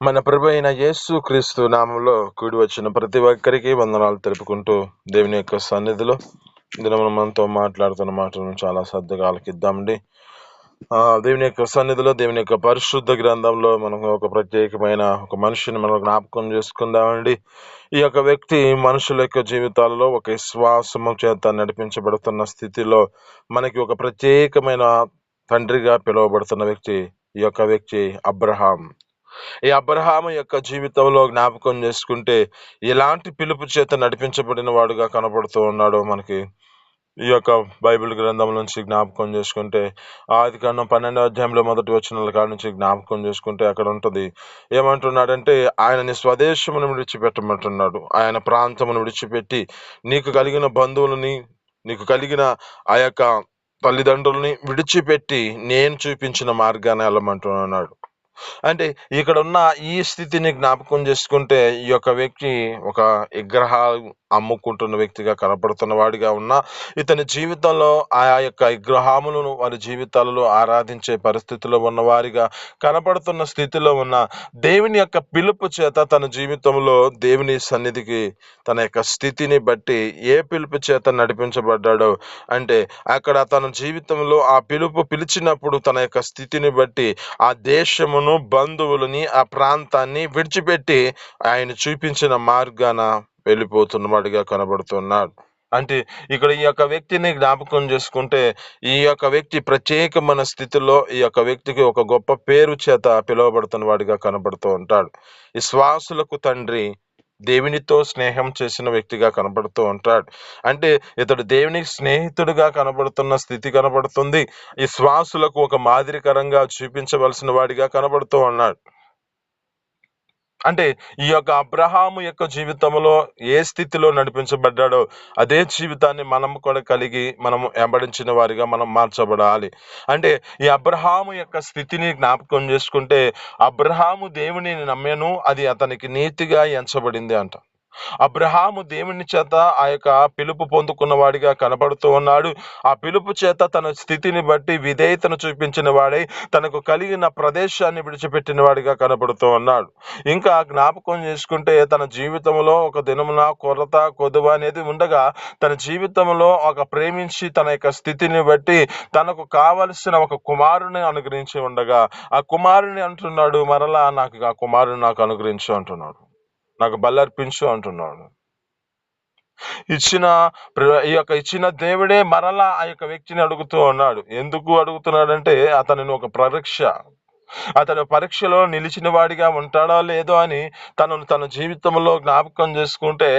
మన ప్రభు అయిన యేసు క్రీస్తు నామంలో కూడి వచ్చిన ప్రతి ఒక్కరికి వందనాలు తెలుపుకుంటూ దేవుని యొక్క సన్నిధిలో దినమున మనతో మాట్లాడుతున్న మాటలను చాలా శ్రద్ధగా ఆలకిద్దామండి. దేవుని యొక్క సన్నిధిలో దేవుని యొక్క పరిశుద్ధ గ్రంథంలో మనం ఒక ప్రత్యేకమైన ఒక మనిషిని మనం జ్ఞాపకం చేసుకుందామండి. ఈ యొక్క వ్యక్తి మనుషుల యొక్క జీవితాలలో ఒక విశ్వాసము చేత నడిపించబడుతున్న స్థితిలో మనకి ఒక ప్రత్యేకమైన తండ్రిగా పిలువబడుతున్న వ్యక్తి ఈ యొక్క వ్యక్తి అబ్రహాం. ఈ అబ్రహాము యొక్క జీవితంలో జ్ఞాపకం చేసుకుంటే ఎలాంటి పిలుపు చేత నడిపించబడిన వాడుగా కనబడుతూ ఉన్నాడో మనకి ఈ యొక్క బైబిల్ గ్రంథం నుంచి జ్ఞాపకం చేసుకుంటే ఆదికాండం 12వ అధ్యాయంలో మొదటి వచనాల కాడ నుంచి జ్ఞాపకం చేసుకుంటే అక్కడ ఉంటుంది. ఏమంటున్నాడంటే ఆయనని స్వదేశమును విడిచిపెట్టమంటున్నాడు. ఆయన ప్రాంతమును విడిచిపెట్టి నీకు కలిగిన బంధువులని, నీకు కలిగిన ఆ యొక్క తల్లిదండ్రులని విడిచిపెట్టి నేను చూపించిన మార్గాన్ని వెళ్ళమంటున్నాడు. అంటే ఇక్కడ ఉన్న ఈ స్థితిని జ్ఞాపకం చేసుకుంటే ఈ యొక్క వ్యక్తి ఒక విగ్రహాలు అమ్ముకుంటున్న వ్యక్తిగా కనపడుతున్న వాడిగా ఉన్న ఇతని జీవితంలో ఆ యొక్క విగ్రహములను వారి జీవితాలలో ఆరాధించే పరిస్థితిలో ఉన్న వారిగా కనపడుతున్న స్థితిలో ఉన్న దేవుని యొక్క పిలుపు చేత తన జీవితంలో దేవుని సన్నిధికి తన యొక్క స్థితిని బట్టి ఏ పిలుపు చేత నడిపించబడ్డాడో అంటే అక్కడ తన జీవితంలో ఆ పిలుపు పిలిచినప్పుడు తన యొక్క స్థితిని బట్టి ఆ దేశమును, బంధువులని, ఆ ప్రాంతాన్ని విడిచిపెట్టి ఆయన చూపించిన మార్గాన వెళ్ళిపోతున్నవాడిగా కనబడుతున్నాడు. అంటే ఇక్కడ ఈ యొక్క వ్యక్తిని జ్ఞాపకం చేసుకుంటే ఈ యొక్క వ్యక్తి ప్రత్యేకమైన స్థితిలో ఈ యొక్క వ్యక్తికి ఒక గొప్ప పేరు చేత పిలువబడుతున్న వాడిగా కనబడుతూ ఉంటాడు. విశ్వాసులకు తండ్రి, దేవునితో స్నేహం చేసిన వ్యక్తిగా కనబడుతూ ఉంటాడు. అంటే ఇతడు దేవునికి స్నేహితుడిగా కనబడుతున్న స్థితి కనబడుతుంది. విశ్వాసులకు ఒక మాదిరికరంగా చూపించవలసిన వాడిగా కనబడుతూ ఉన్నాడు. అంటే ఈ యొక్క అబ్రహాము యొక్క జీవితంలో ఏ స్థితిలో నడిపించబడ్డాడో అదే జీవితాన్ని మనం కూడా కలిగి మనం వెంబడించిన వారిగా మనం మార్చబడాలి. అంటే ఈ అబ్రహాము యొక్క స్థితిని జ్ఞాపకం చేసుకుంటే అబ్రహాము దేవుని నమ్మెను, అది అతనికి నీతిగా ఎంచబడింది అంట. అబ్రహాము దేవుని చేత ఆ యొక్క పిలుపు పొందుకున్న వాడిగా కనబడుతూ ఉన్నాడు. ఆ పిలుపు చేత తన స్థితిని బట్టి విధేయతను చూపించిన వాడై తనకు కలిగిన ప్రదేశాన్ని విడిచిపెట్టిన వాడిగా కనబడుతూ ఉన్నాడు. ఇంకా జ్ఞాపకం చేసుకుంటే తన జీవితంలో ఒక దినమున కొరత కొదువ అనేది ఉండగా తన జీవితంలో ఒక ప్రేమించి తన యొక్క స్థితిని బట్టి తనకు కావలసిన ఒక కుమారుని అనుగ్రహించి ఉండగా ఆ కుమారుని అంటున్నాడు, మరలా నాకు ఆ కుమారుని నాకు అనుగ్రహించు అంటున్నాడు, నాకు బలర్పించు అంటున్నాడు. ఇచ్చిన దేవుడే మరలా ఆ యొక్క వ్యక్తిని అడుగుతూ ఉన్నాడు. ఎందుకు అడుగుతున్నాడంటే అతనిని ఒక అతను పరీక్షలో నిలిచిన వాడిగా ఉంటాడో లేదో అని తన జీవితంలో జ్ఞాపకం చేసుకుంటే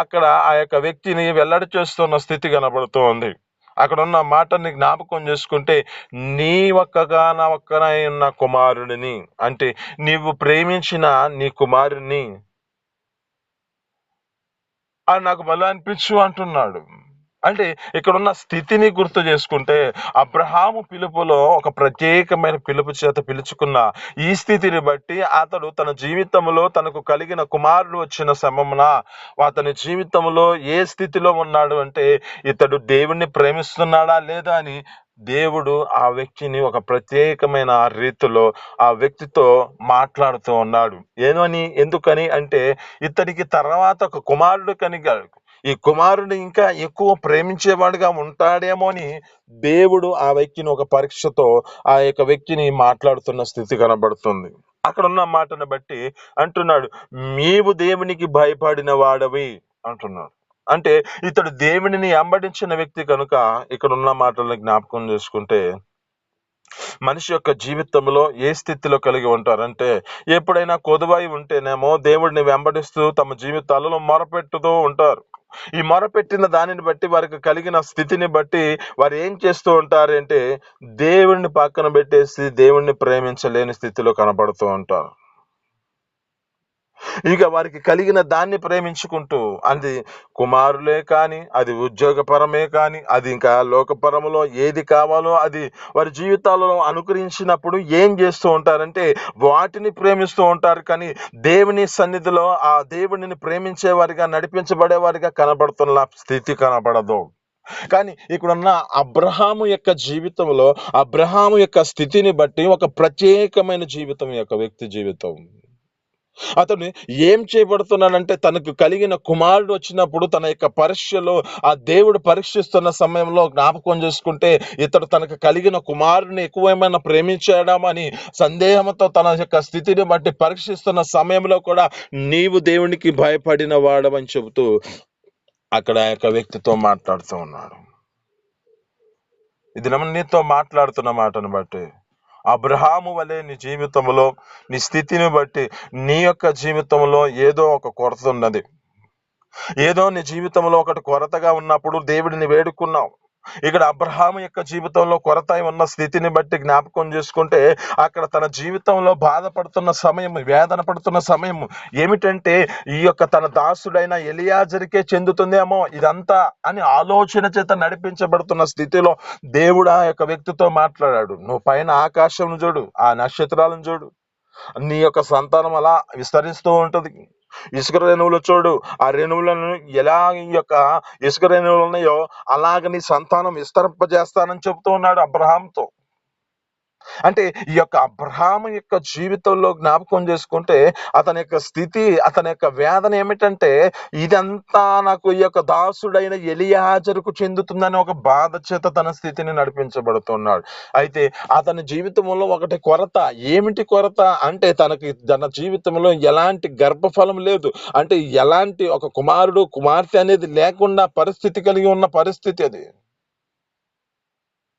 అక్కడ ఆ యొక్క వ్యక్తిని వెల్లడి చేస్తున్న స్థితి కనబడుతూ ఉంది. అక్కడ ఉన్న మాటని జ్ఞాపకం చేసుకుంటే నీ ఒక్కగానొక్కనై ఉన్న కుమారుడిని, అంటే నీవు ప్రేమించిన నీ కుమారుని నాకు బలం అనిపించు అంటున్నాడు. అంటే ఇక్కడున్న స్థితిని గుర్తు చేసుకుంటే అబ్రహాము పిలుపులో ఒక ప్రత్యేకమైన పిలుపు చేత పిలుచుకున్న ఈ స్థితిని బట్టి అతడు తన జీవితంలో తనకు కలిగిన కుమారుడు వచ్చిన సమమున అతని జీవితంలో ఏ స్థితిలో ఉన్నాడు అంటే ఇతడు దేవుణ్ణి ప్రేమిస్తున్నాడా లేదా అని దేవుడు ఆ వ్యక్తిని ఒక ప్రత్యేకమైన రీతిలో ఆ వ్యక్తితో మాట్లాడుతూ ఉన్నాడు. ఎందుకని అంటే ఇతడికి తర్వాత ఒక కుమారుడు కనిగాడు, ఈ కుమారుడు ఇంకా ఎక్కువ ప్రేమించేవాడుగా ఉంటాడేమో అని దేవుడు ఆ వ్యక్తిని ఒక పరీక్షతో ఆ యొక్క వ్యక్తిని మాట్లాడుతున్న స్థితి కనబడుతుంది. అక్కడ ఉన్న మాటను బట్టి అంటున్నాడు, నీవు దేవునికి భయపడిన వాడవి అంటున్నాడు. అంటే ఇతడు దేవునిని వెంబడించిన వ్యక్తి కనుక ఇక్కడ ఉన్న మాటలను జ్ఞాపకం చేసుకుంటే మనిషి యొక్క జీవితంలో ఏ స్థితిలో కలిగి ఉంటారంటే ఎప్పుడైనా కొదువై ఉంటేనేమో దేవుడిని వెంబడిస్తూ తమ జీవితాలలో మొరపెట్టుతూ ఉంటారు. ఈ మొరపెట్టిన దానిని బట్టి వారికి కలిగిన స్థితిని బట్టి వారు ఏం చేస్తూ ఉంటారంటే దేవుడిని పక్కన పెట్టేసి దేవుణ్ణి ప్రేమించలేని స్థితిలో కనబడుతూ ఉంటారు. ఇక వారికి కలిగిన దాన్ని ప్రేమించుకుంటూ, అది కుమారులే కానీ, అది ఉద్యోగపరమే కానీ, అది ఇంకా లోకపరములో ఏది కావాలో అది వారి జీవితాలలో అనుకరించినప్పుడు ఏం చేస్తూ ఉంటారంటే వాటిని ప్రేమిస్తూ ఉంటారు. కానీ దేవుని సన్నిధిలో ఆ దేవుడిని ప్రేమించేవారిగా నడిపించబడేవారిగా కనబడుతున్న స్థితి కనబడదు. కానీ ఇక్కడున్న అబ్రహాము యొక్క జీవితంలో అబ్రహాము యొక్క స్థితిని బట్టి ఒక ప్రత్యేకమైన జీవితం యొక్క వ్యక్తి జీవితం. అతను ఏం చేయబడుతున్నాడంటే, తనకు కలిగిన కుమారుడు వచ్చినప్పుడు తన యొక్క పరీక్షలో ఆ దేవుడు పరీక్షిస్తున్న సమయంలో జ్ఞాపకం చేసుకుంటే, ఇతడు తనకు కలిగిన కుమారుడిని ఎక్కువేమైనా ప్రేమించాడామని సందేహంతో తన యొక్క స్థితిని బట్టి పరీక్షిస్తున్న సమయంలో కూడా నీవు దేవునికి భయపడిన వాడవని చెబుతూ అక్కడ ఆ యొక్క వ్యక్తితో మాట్లాడుతూ ఉన్నాడు. ఇది నీతో మాట్లాడుతున్న మాటను బట్టి అబ్రహాము వలె నీ జీవితంలో నీ స్థితిని బట్టి నీ యొక్క జీవితంలో ఏదో ఒక కొరత ఉన్నది. ఏదో నీ జీవితంలో ఒకటి కొరతగా ఉన్నప్పుడు దేవుడిని వేడుకున్నావు. ఇక్కడ అబ్రహాము యొక్క జీవితంలో కొరత ఉన్న స్థితిని బట్టి జ్ఞాపకం చేసుకుంటే, అక్కడ తన జీవితంలో బాధపడుతున్న సమయం, వేదన పడుతున్న సమయం ఏమిటంటే, ఈ యొక్క తన దాసుడైన ఎలియాజరుకే చెందుతుందేమో ఇదంతా అని ఆలోచన చేత నడిపించబడుతున్న స్థితిలో దేవుడు ఆ యొక్క వ్యక్తితో మాట్లాడాడు. నువ్వు పైన ఆకాశం చూడు, ఆ నక్షత్రాలను చూడు, నీ యొక్క సంతానం అలా విస్తరిస్తూ ఉంటది. ఇసుక రేణువులు చూడు, ఆ రేణువులను ఎలా ఈ యొక్క ఇసుక రేణువులు ఉన్నాయో అలాగ నీ సంతానం విస్తరింపజేస్తానని చెబుతూ ఉన్నాడు అబ్రహాంతో. అంటే ఈ యొక్క అబ్రహాము యొక్క జీవితంలో జ్ఞాపకం చేసుకుంటే, అతని యొక్క స్థితి, అతని యొక్క వేదన ఏమిటంటే, ఇదంతా నాకు ఈ యొక్క దాసుడైన ఎలియాజరుకు చెందుతుందని ఒక బాధ చేత తన స్థితిని నడిపించబడుతున్నాడు. అయితే అతని జీవితంలో ఒకటి కొరత. ఏమిటి కొరత అంటే, తన జీవితంలో ఎలాంటి గర్భఫలం లేదు. అంటే ఎలాంటి ఒక కుమారుడు కుమార్తె అనేది లేకుండా పరిస్థితి కలిగి ఉన్న పరిస్థితి అది.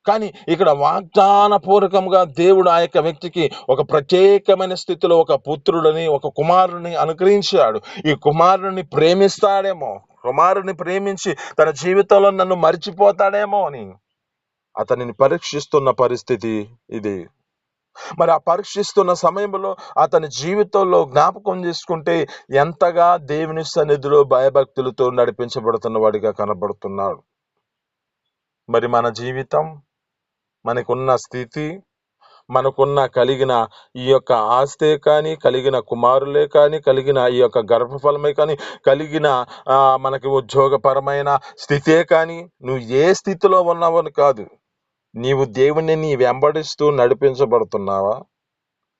కానీ ఇక్కడ వాగ్దాన పూర్వకంగా దేవుడు ఆ యొక్క వ్యక్తికి ఒక ప్రత్యేకమైన స్థితిలో ఒక పుత్రుడిని, ఒక కుమారుడిని అనుగ్రహించాడు. ఈ కుమారుడిని ప్రేమిస్తాడేమో, కుమారుడిని ప్రేమించి తన జీవితంలో నన్ను మర్చిపోతాడేమో అని అతనిని పరీక్షిస్తున్న పరిస్థితి ఇది. మరి ఆ పరీక్షిస్తున్న సమయంలో అతని జీవితంలో జ్ఞాపకం చేసుకుంటే ఎంతగా దేవుని సన్నిధిలో భయభక్తులతో నడిపించబడుతున్న వాడిగా కనబడుతున్నాడు. మరి మన జీవితం, మనకున్న స్థితి, మనకున్న కలిగిన ఈ యొక్క ఆస్తే కానీ, కలిగిన కుమారులే కానీ, కలిగిన ఈ యొక్క గర్భఫలమే కానీ, కలిగిన మనకి ఉద్యోగపరమైన స్థితే కానీ, నువ్వు ఏ స్థితిలో ఉన్నావని కాదు, నీవు దేవుణ్ణి వెంబడిస్తూ నడిపించబడుతున్నావా,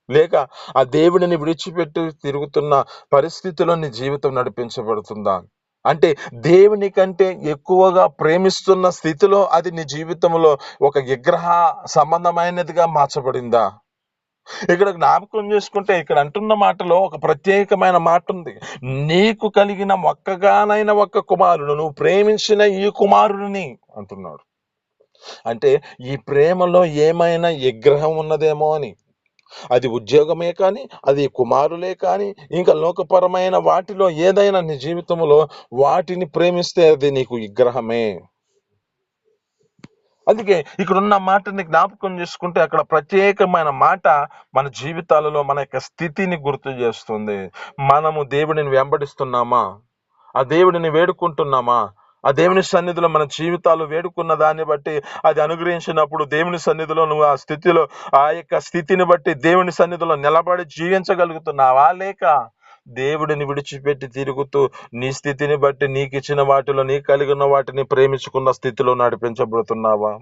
లేక ఆ దేవుడిని విడిచిపెట్టి తిరుగుతున్న పరిస్థితిలో నీ జీవితం నడిపించబడుతుందా? అంటే దేవుని కంటే ఎక్కువగా ప్రేమిస్తున్న స్థితిలో అది నీ జీవితంలో ఒక విగ్రహ సంబంధమైనదిగా మార్చబడిందా? ఇక్కడ జ్ఞాపకం చేసుకుంటే ఇక్కడ అంటున్న మాటలో ఒక ప్రత్యేకమైన మాట ఉంది. నీకు కలిగిన ఒక్కగానైన ఒక్క కుమారుడు, నువ్వు ప్రేమించిన ఈ కుమారుడిని అంటున్నాడు. అంటే ఈ ప్రేమలో ఏమైనా విగ్రహం ఉన్నదేమో అని. అది ఉద్యోగమే కానీ, అది కుమారులే కానీ, ఇంకా లోకపరమైన వాటిలో ఏదైనా నీ జీవితంలో వాటిని ప్రేమిస్తే అది నీకు విగ్రహమే. అందుకే ఇక్కడున్న మాటని జ్ఞాపకం చేసుకుంటే అక్కడ ప్రత్యేకమైన మాట మన జీవితాలలో మన యొక్క స్థితిని గుర్తు చేస్తుంది. మనము దేవుడిని వెంబడిస్తున్నామా? ఆ దేవుడిని వేడుకుంటున్నామా? ఆ దేవుని సన్నిధిలో మన జీవితాలు వేడుకున్న దాన్ని బట్టి అది అనుగ్రహించినప్పుడు దేవుని సన్నిధిలో నువ్వు ఆ స్థితిలో, ఆ యొక్క స్థితిని బట్టి దేవుని సన్నిధిలో నిలబడి జీవించగలుగుతున్నావా, లేక దేవుడిని విడిచిపెట్టి తిరుగుతూ నీ స్థితిని బట్టి నీకు ఇచ్చిన వాటిలో, నీకు కలిగిన వాటిని ప్రేమించుకున్న స్థితిలో నడిపించబడుతున్నావా?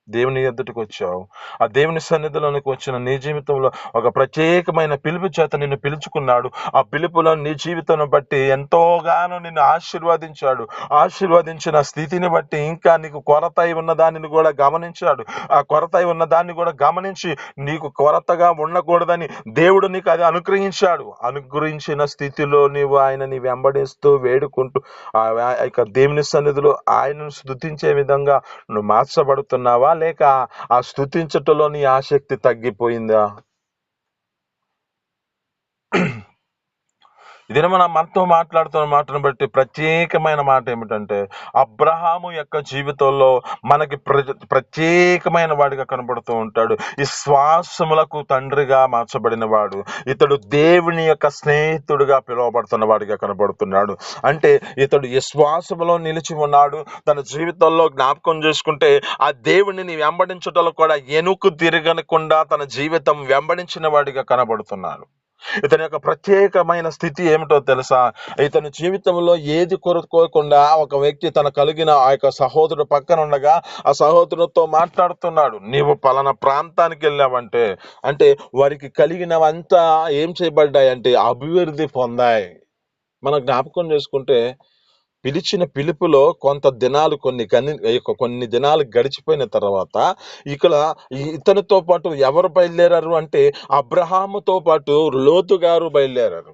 దేవుని ఎదుటికి వచ్చావు. ఆ దేవుని సన్నిధిలోనికి వచ్చిన నీ జీవితంలో ఒక ప్రత్యేకమైన పిలుపు చేత నిన్ను పిలుచుకున్నాడు. ఆ పిలుపులో నీ జీవితాన్ని బట్టి ఎంతోగానో నిన్ను ఆశీర్వదించాడు. ఆశీర్వదించిన స్థితిని బట్టి ఇంకా నీకు కొరత ఉన్న దానిని కూడా గమనించాడు. ఆ కొరత ఉన్న దాన్ని కూడా గమనించి నీకు కొరతగా ఉండకూడదని దేవుడు నీకు అది అనుగ్రహించాడు. అనుగ్రహించిన స్థితిలో నీవు ఆయనని వెంబడిస్తూ వేడుకుంటూ ఆ యొక్క దేవుని సన్నిధిలో ఆయనను స్తుతించే విధంగా నువ్వు మార్చబడుతున్నావా, లేక ఆ స్తుతించటంలో నీ ఆసక్తి తగ్గిపోయిందా? ఇది మనతో మాట్లాడుతున్న మాటను బట్టి ప్రత్యేకమైన మాట ఏమిటంటే, అబ్రహాము యొక్క జీవితంలో మనకి ప్రత్యేకమైన వాడిగా కనబడుతూ ఉంటాడు. ఈ శ్వాసములకు తండ్రిగా మార్చబడిన వాడు, ఇతడు దేవుని యొక్క స్నేహితుడిగా పిలువబడుతున్న వాడిగా కనబడుతున్నాడు. అంటే ఇతడు ఈ శ్వాసములో నిలిచి ఉన్నాడు. తన జీవితంలో జ్ఞాపకం చేసుకుంటే ఆ దేవుడిని వెంబడించటంలో కూడా ఎనుకు తిరగకుండా తన జీవితం వెంబడించిన వాడిగా కనబడుతున్నాడు. ఇతని యొక్క ప్రత్యేకమైన స్థితి ఏమిటో తెలుసా? ఇతని జీవితంలో ఏది కోరుకోకుండా ఒక వ్యక్తి తన కలిగిన ఆ యొక్క సహోదరుడు పక్కన ఉండగా ఆ సహోదరుడితో మాట్లాడుతున్నాడు. నీవు పలానా ప్రాంతానికి వెళ్ళావంటే, అంటే వారికి కలిగినవంతా ఏం చేయబడ్డాయంటే అభివృద్ధి పొందాయి. మనం జ్ఞాపకం చేసుకుంటే పిలిచిన పిలుపులో కొన్ని దినాలు గడిచిపోయిన తర్వాత ఇక్కడ ఇతనితో పాటు ఎవరు బయలుదేరారు అంటే అబ్రహాముతో పాటు లోతు గారు బయలుదేరారు.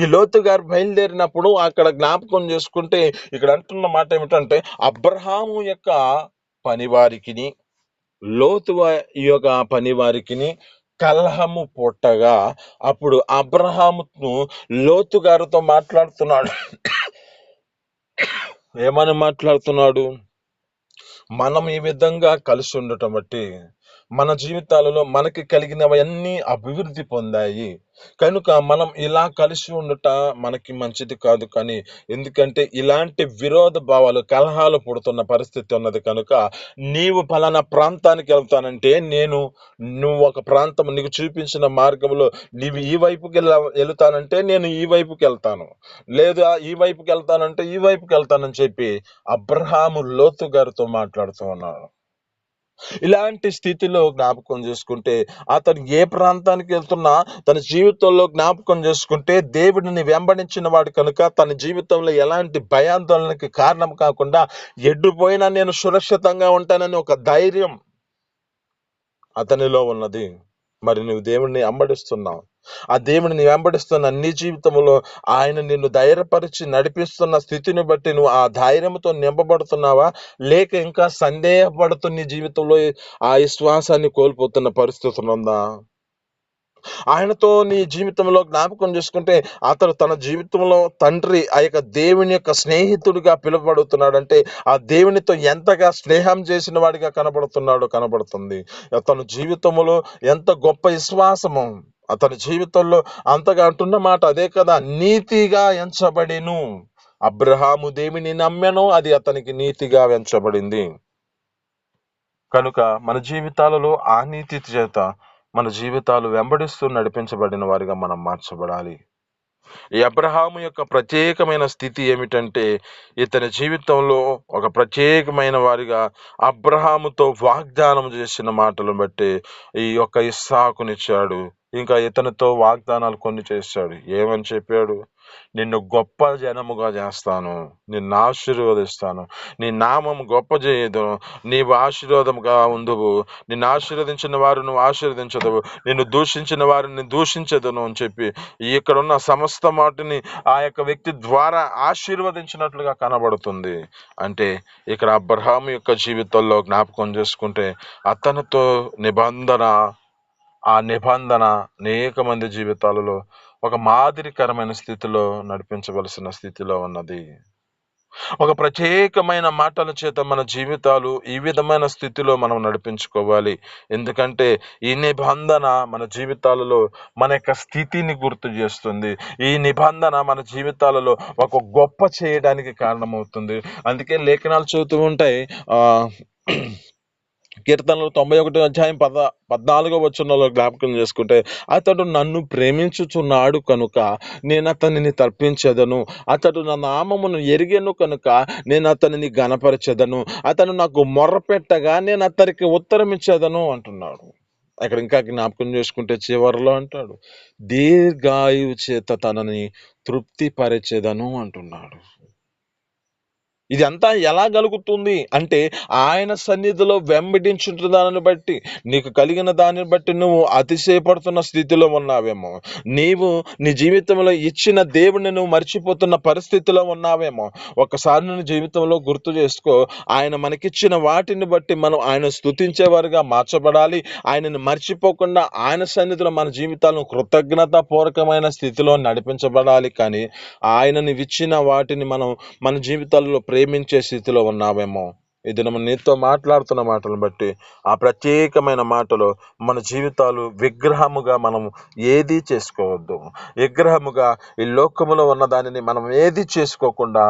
ఈ లోతు గారు బయలుదేరినప్పుడు అక్కడ జ్ఞాపకం చేసుకుంటే ఇక్కడ అంటున్న మాట ఏమిటంటే అబ్రహాము యొక్క పనివారికిని ఈ యొక్క పనివారికిని కలహము పుట్టగా అప్పుడు అబ్రహామును లోతు గారితో మాట్లాడుతున్నాడు. ఏమని మాట్లాడుతున్నాడు? మనం ఈ విధంగా కలిసి ఉండటం బట్టి మన జీవితాలలో మనకి కలిగినవన్నీ అభివృద్ధి పొందాయి కనుక మనం ఇలా కలిసి ఉండట మనకి మంచిది కాదు. కానీ ఎందుకంటే ఇలాంటి విరోధ భావాలు కలహాలు పుడుతున్న పరిస్థితి ఉన్నది కనుక నీవు పలానా ప్రాంతానికి వెళ్తానంటే నువ్వు ఒక ప్రాంతం నీకు చూపించిన మార్గంలో నీవు ఈ వైపుకి వెళ్తానంటే నేను ఈ వైపుకి వెళ్తాను, లేదా ఈ వైపుకి వెళ్తానంటే ఈ వైపుకి వెళ్తానని చెప్పి అబ్రహాము లోతు గారితో మాట్లాడుతూ ఉన్నాడు. ఇలాంటి స్థితిలో జ్ఞాపకం చేసుకుంటే అతను ఏ ప్రాంతానికి వెళ్తున్నా తన జీవితంలో జ్ఞాపకం చేసుకుంటే దేవుడిని వెంబడించిన వాడు కనుక తన జీవితంలో ఎలాంటి భయాందోళనకి కారణం కాకుండా ఎడ్డుపోయినా నేను సురక్షితంగా ఉంటానని ఒక ధైర్యం అతనిలో ఉన్నది. మరి నువ్వు దేవుడిని వెంబడిస్తున్నావు, ఆ దేవుడిని వెంబడిస్తున్న నీ జీవితంలో ఆయన నిన్ను ధైర్యపరిచి నడిపిస్తున్న స్థితిని బట్టి నువ్వు ఆ ధైర్యంతో నింపబడుతున్నావా, లేక ఇంకా సందేహపడుతూ నీ జీవితంలో ఆ విశ్వాసాన్ని కోల్పోతున్న పరిస్థితులు ఉందా? ఆయనతో నీ జీవితంలో జ్ఞాపకం చేసుకుంటే అతను తన జీవితంలో తండ్రి ఆ యొక్క దేవుని యొక్క స్నేహితుడిగా పిలువబడుతున్నాడంటే ఆ దేవునితో ఎంతగా స్నేహం చేసిన వాడిగా కనబడుతుంది. తన జీవితంలో ఎంత గొప్ప విశ్వాసము అతని జీవితంలో అంతగా అంటున్న మాట అదే కదా, నీతిగా ఎంచబడిను. అబ్రహాము దేవుని నమ్మెను, అది అతనికి నీతిగా ఎంచబడింది. కనుక మన జీవితాలలో ఆ నీతి చేత మన జీవితాలు వెంబడిస్తూ నడిపించబడిన వారిగా మనం మార్చబడాలి. ఈ అబ్రహాము యొక్క ప్రత్యేకమైన స్థితి ఏమిటంటే ఇతని జీవితంలో ఒక ప్రత్యేకమైన వారిగా అబ్రహాముతో వాగ్దానం చేసిన మాటలను బట్టి ఈ యొక్క ఇస్సాకునిచ్చాడు. ఇంకా ఇతనితో వాగ్దానాలు కొన్ని చేశాడు. ఏమని చెప్పాడు? నిన్ను గొప్ప జనముగా చేస్తాను, నిన్ను ఆశీర్వదిస్తాను, నీ నామం గొప్ప చేయదును, నీవు ఆశీర్వాదముగా ఉందువు, నిన్ను ఆశీర్వదించిన వారు నువ్వు ఆశీర్వదించదువు, నిన్ను దూషించిన వారిని దూషించదును అని చెప్పి ఇక్కడున్న సమస్త మాటని ఆ యొక్క వ్యక్తి ద్వారా ఆశీర్వదించినట్లుగా కనబడుతుంది. అంటే ఇక్కడ అబ్రహాము యొక్క జీవితంలో జ్ఞాపకం చేసుకుంటే అతనితో ఆ నిబంధన అనేక మంది జీవితాలలో ఒక మాదిరికరమైన స్థితిలో నడిపించవలసిన స్థితిలో ఉన్నది. ఒక ప్రత్యేకమైన మాటల చేత మన జీవితాలు ఈ విధమైన స్థితిలో మనం నడిపించుకోవాలి. ఎందుకంటే ఈ నిబంధన మన జీవితాలలో మన యొక్క స్థితిని గుర్తు చేస్తుంది. ఈ నిబంధన మన జీవితాలలో ఒక గొప్ప చేయడానికి కారణమవుతుంది. అందుకే లేఖనాలు చదువుతూ ఉంటాయి. కీర్తనలు 91 జ్ఞాపకం చేసుకుంటే అతడు నన్ను ప్రేమించుచున్నాడు కనుక నేను అతనిని తర్పించెదను, అతడు నా నామమును ఎరిగెను కనుక నేను అతనిని గణపరచెదను, అతను నాకు మొర్రపెట్టగా నేను అతనికి ఉత్తరం ఇచ్చేదను అంటున్నాడు. అక్కడ ఇంకా జ్ఞాపకం చేసుకుంటే చివరిలో అంటాడు, దీర్ఘాయువు చేత తనని తృప్తి పరిచెదను అంటున్నాడు. ఇదంతా ఎలా కలుగుతుంది అంటే ఆయన సన్నిధిలో వెంబడించుంటున్న దానిని బట్టి, నీకు కలిగిన దానిని బట్టి నువ్వు అతిశయపడుతున్న స్థితిలో ఉన్నావేమో, నీవు నీ జీవితంలో ఇచ్చిన దేవుడిని నువ్వు మర్చిపోతున్న పరిస్థితిలో ఉన్నావేమో. ఒకసారి నీ జీవితంలో గుర్తు చేసుకో, ఆయన మనకిచ్చిన వాటిని బట్టి మనం ఆయన స్తుతించేవారుగా మార్చబడాలి. ఆయనను మర్చిపోకుండా ఆయన సన్నిధిలో మన జీవితాలను కృతజ్ఞతాపూర్వకమైన స్థితిలో నడిపించబడాలి. కానీ ఆయనని ఇచ్చిన వాటిని మనం మన జీవితాల్లో ప్రేమించే స్థితిలో ఉన్నామేమో. ఇది నీతో మాట్లాడుతున్న మాటలను బట్టి ఆ ప్రత్యేకమైన మాటలో మన జీవితాలు విగ్రహముగా మనం ఏది చేసుకోవద్దు. విగ్రహముగా ఈ లోకములో ఉన్న దానిని మనం ఏది చేసుకోకుండా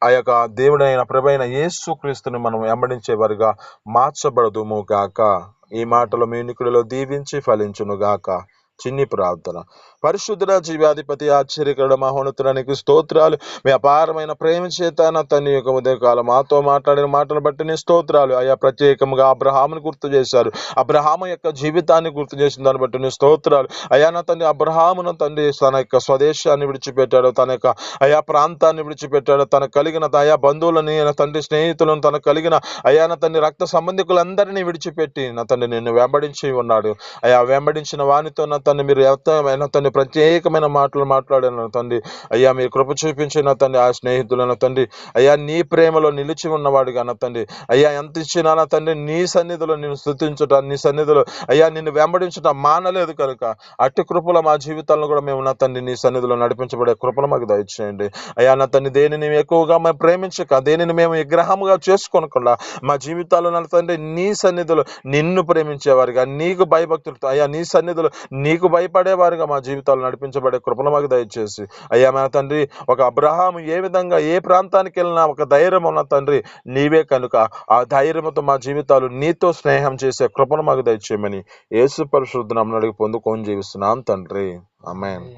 ఆ యొక్క దేవుడైన ప్రభువైన యేసుక్రీస్తుని మనం వెంబడించేవారుగా మార్చబడదుము గాక. ఈ మాటలు మీ నికుడిలో దీవించి ఫలించును గాక. చిన్ని ప్రార్థన. పరిశుద్ధుల జీవాధిపతి ఆశ్చర్యకరుడ మహోన్నతుడానికి స్తోత్రాలు. మీ అపారమైన ప్రేమ చేత నా తండ్రి యొక్క ఉదయకాలం మాతో మాట్లాడిన మాటలు బట్టి నీ స్తోత్రాలు. అయ్యా ప్రత్యేకంగా అబ్రహామును గుర్తు చేశారు. అబ్రహాము యొక్క జీవితాన్ని గుర్తు చేసిన దాన్ని బట్టి నీ స్తోత్రాలు. అయ్యా నా తండ్రి అబ్రహామును తండ్రి తన యొక్క స్వదేశాన్ని విడిచిపెట్టాడు, తన యొక్క అయా ప్రాంతాన్ని విడిచిపెట్టాడు, తనకు కలిగిన అయా బంధువులని నా తండ్రి స్నేహితులను, తనకు కలిగిన అయా నా తండ్రి రక్త సంబంధికులందరినీ విడిచిపెట్టి నా తండ్రి నిన్ను వెంబడించి ఉన్నాడు. అయా వెంబడించిన వానితో నా తండ్రి మీరు నా తండ్రి ప్రత్యేకమైన మాటలు మాట్లాడాను తండ్రి. అయ్యా మీరు కృప చూపించిన తండ్రి ఆ స్నేహితులను తండ్రి అయ్యా నీ ప్రేమలో నిలిచి ఉన్నవాడుగా నా తండ్రి. అయ్యా ఎంత ఇచ్చినా నా తండ్రి నీ సన్నిధిలో నేను స్తుతించుట, నీ సన్నిధిలో అయ్యా నిన్ను వెంబడించుట మానలేదు కనుక అట్టి కృపలో మా జీవితాలను కూడా మేము నా తండ్రి నీ సన్నిధిలో నడిపించబడే కృపను మాకు దయచేయండి. అయ్యా నా తండ్రి దేనిని ఎక్కువగా మేము ప్రేమించక, దేనిని మేము విగ్రహముగా చేసుకోనకుండా మా జీవితాల్లో నా తండ్రి నీ సన్నిధిలో నిన్ను ప్రేమించేవారుగా, నీకు భయభక్తులతో అయ్యా నీ సన్నిధిలో నీకు భయపడేవారుగా మా జీవితాలు నడిపించబడే కృపను మాకు దయచేసి అయ్యా మా తండ్రి ఒక అబ్రహాము ఏ విధంగా ఏ ప్రాంతానికి వెళ్ళినా ఒక ధైర్యం ఉన్న తండ్రి నీవే కనుక ఆ ధైర్యంతో మా జీవితాలు నీతో స్నేహం చేసే కృపను మాకు దయచేయమని యేసు పరిశుద్ధ నామమున అడిగి పొందుకొని జీవిస్తున్నాం తండ్రి. ఆమేన్.